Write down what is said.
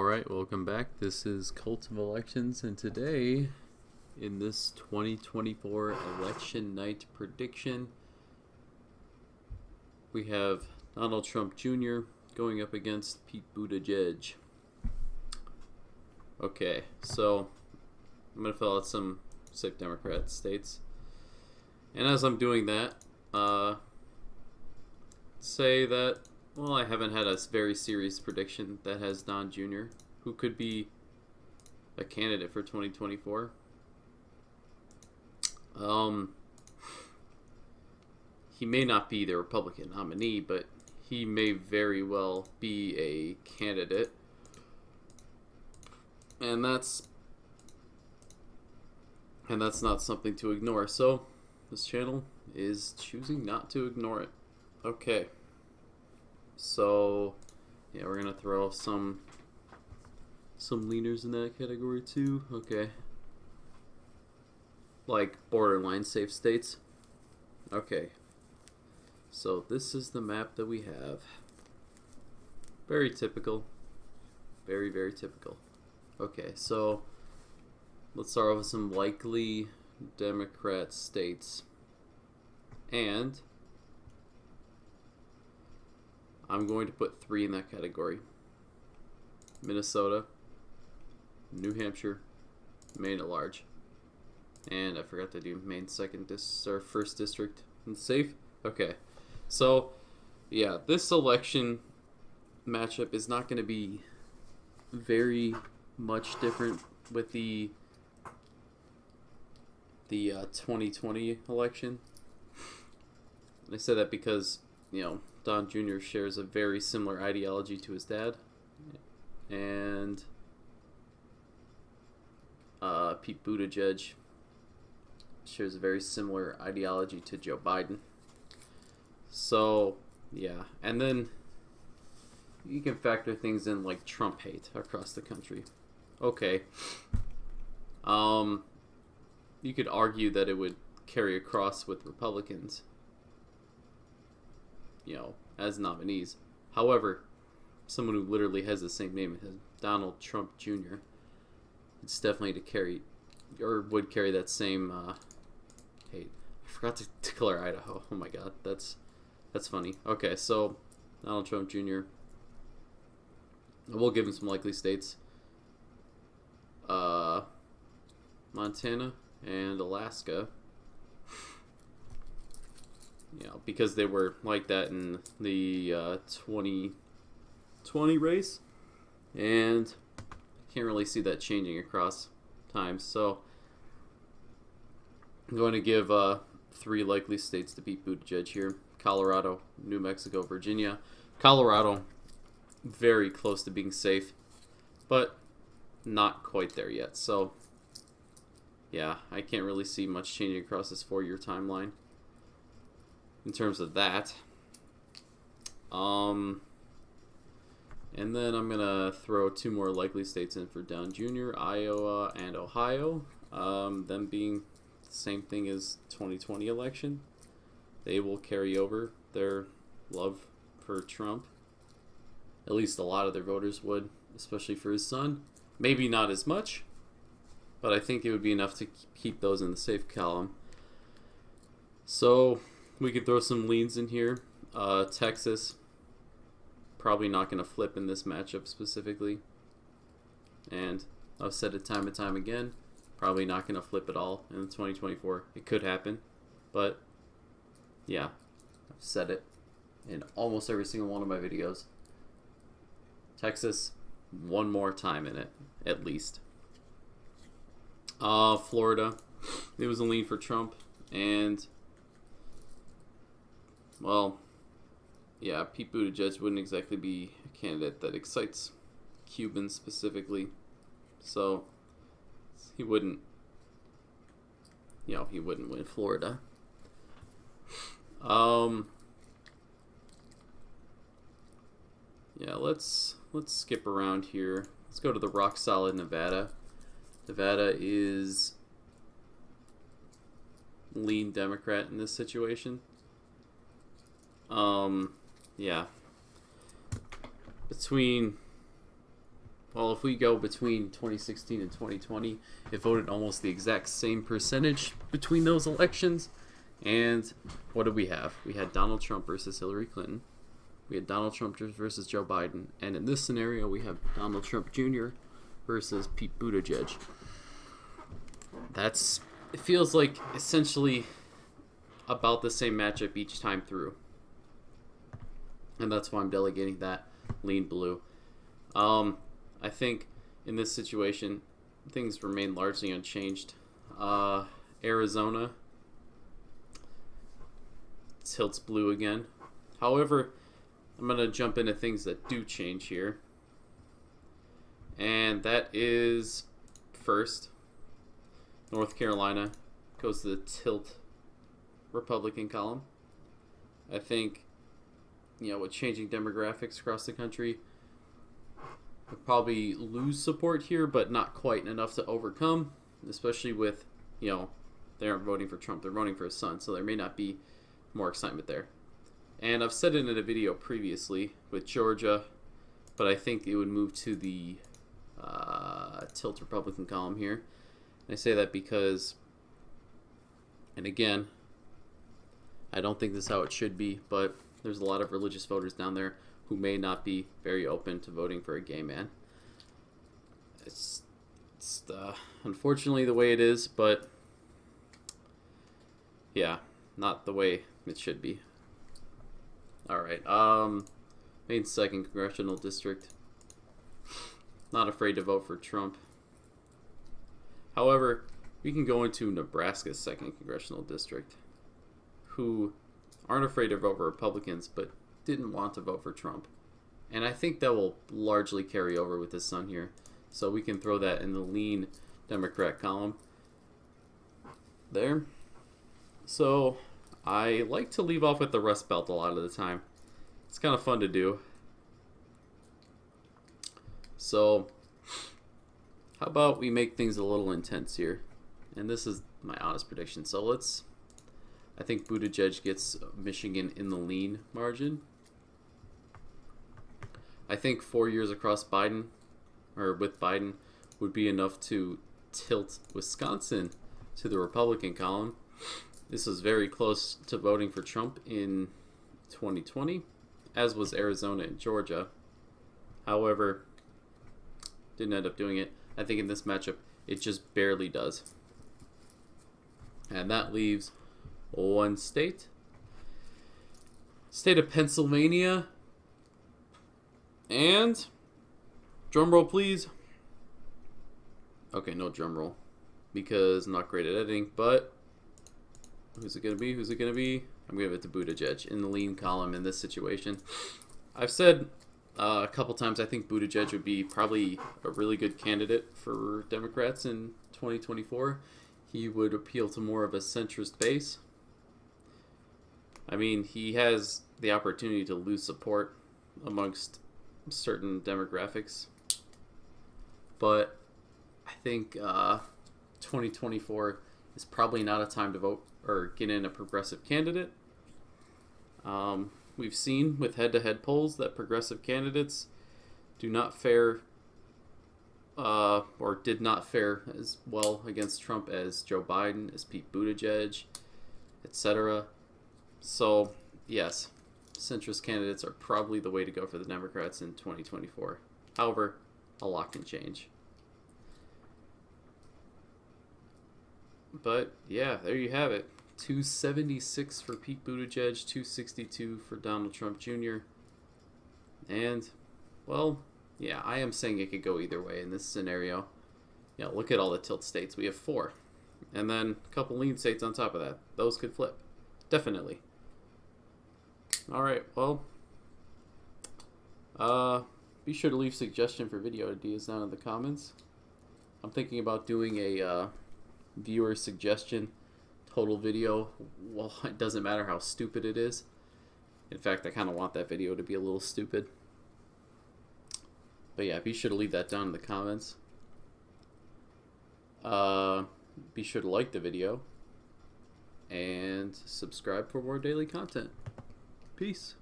Alright, welcome back. This is Cult of Elections, and today, in this 2024 election night prediction, we have Donald Trump Jr. going up against Pete Buttigieg. Okay, so I'm going to fill out some safe Democrat states. And as I'm doing that, say that, well, I haven't had a very serious prediction that has Don Jr., who could be a candidate for 2024. He may not be the Republican nominee, but he may very well be a candidate. And that's not something to ignore. So this channel is choosing not to ignore it. Okay. So yeah, we're gonna throw some leaners in that category too. Okay. Like borderline safe states. Okay. So this is the map that we have. Very typical. Very, very typical. Okay, so let's start off with some likely Democrat states. And I'm going to put 3 in that category. Minnesota, New Hampshire, Maine at large. And I forgot to do Maine first district and safe. Okay. So, yeah, this election matchup is not going to be very much different with the 2020 election. And I said that because, Don Jr. shares a very similar ideology to his dad. And Pete Buttigieg shares a very similar ideology to Joe Biden. So, yeah. And then you can factor things in like Trump hate across the country. Okay. You could argue that it would carry across with Republicans, as nominees. However, someone who literally has the same name as Donald Trump Jr., it's definitely would carry that same hate. I forgot to declare Idaho. Oh my god, that's funny. Okay, so Donald Trump Jr. We'll give him some likely states. Montana and Alaska. Because they were like that in the 2020 race. And I can't really see that changing across time. So I'm going to give 3 likely states to beat Buttigieg here. Colorado, New Mexico, Virginia. Colorado, very close to being safe, but not quite there yet. So, yeah, I can't really see much changing across this 4-year timeline in terms of that. And then I'm going to throw 2 more likely states in for Don Jr., Iowa and Ohio. Them being the same thing as 2020 election. They will carry over their love for Trump. At least a lot of their voters would, especially for his son. Maybe not as much, but I think it would be enough to keep those in the safe column. So we could throw some leans in here. Texas, probably not going to flip in this matchup specifically. And I've said it time and time again, probably not going to flip at all in 2024. It could happen, but yeah, I've said it in almost every single one of my videos. Texas, one more time in it, at least. Florida, it was a lean for Trump, and, well, yeah, Pete Buttigieg wouldn't exactly be a candidate that excites Cubans specifically, so he wouldn't win Florida. Yeah, let's skip around here. Let's go to the rock solid Nevada. Nevada is lean Democrat in this situation. Yeah. Between Well, if we go between 2016 and 2020, it voted almost the exact same percentage between those elections. And what did we have? We had Donald Trump versus Hillary Clinton. We had Donald Trump versus Joe Biden. And in this scenario, we have Donald Trump Jr. versus Pete Buttigieg. It feels like essentially about the same matchup each time through. And that's why I'm delegating that lean blue. I think in this situation, things remain largely unchanged. Arizona tilts blue again. However, I'm going to jump into things that do change here. And that is, first, North Carolina goes to the tilt Republican column. I think, with changing demographics across the country, we'll probably lose support here, but not quite enough to overcome, especially with, they aren't voting for Trump, they're voting for his son, so there may not be more excitement there. And I've said it in a video previously with Georgia, but I think it would move to the tilt Republican column here. And I say that because, and again, I don't think this is how it should be, but there's a lot of religious voters down there who may not be very open to voting for a gay man. It's unfortunately the way it is, but yeah, not the way it should be. Alright, Maine 2nd Congressional District. Not afraid to vote for Trump. However, we can go into Nebraska's 2nd Congressional District, who aren't afraid to vote for Republicans, but didn't want to vote for Trump. And I think that will largely carry over with his son here. So we can throw that in the lean Democrat column there. So I like to leave off with the Rust Belt a lot of the time. It's kind of fun to do. So how about we make things a little intense here? And this is my honest prediction. So I think Buttigieg gets Michigan in the lean margin. I think 4 years across Biden, or with Biden, would be enough to tilt Wisconsin to the Republican column. This was very close to voting for Trump in 2020, as was Arizona and Georgia. However, didn't end up doing it. I think in this matchup, it just barely does. And that leaves one state. State of Pennsylvania. And, drumroll please. Okay, no drumroll, because I'm not great at editing, but who's it going to be? Who's it going to be? I'm going to give it to Buttigieg in the lean column in this situation. I've said a couple times I think Buttigieg would be probably a really good candidate for Democrats in 2024. He would appeal to more of a centrist base. I mean, he has the opportunity to lose support amongst certain demographics, but I think 2024 is probably not a time to vote or get in a progressive candidate. We've seen with head-to-head polls that progressive candidates do not fare or did not fare as well against Trump as Joe Biden, as Pete Buttigieg, etc. So, yes, centrist candidates are probably the way to go for the Democrats in 2024. However, a lot can change. But, yeah, there you have it. 276 for Pete Buttigieg, 262 for Donald Trump Jr. And, well, yeah, I am saying it could go either way in this scenario. Yeah, look at all the tilt states. We have 4. And then a couple lean states on top of that. Those could flip. Definitely. Alright, well, be sure to leave suggestion for video ideas down in the comments. I'm thinking about doing a viewer suggestion total video. Well, it doesn't matter how stupid it is. In fact, I kind of want that video to be a little stupid. But yeah, be sure to leave that down in the comments. Be sure to like the video and subscribe for more daily content. Peace.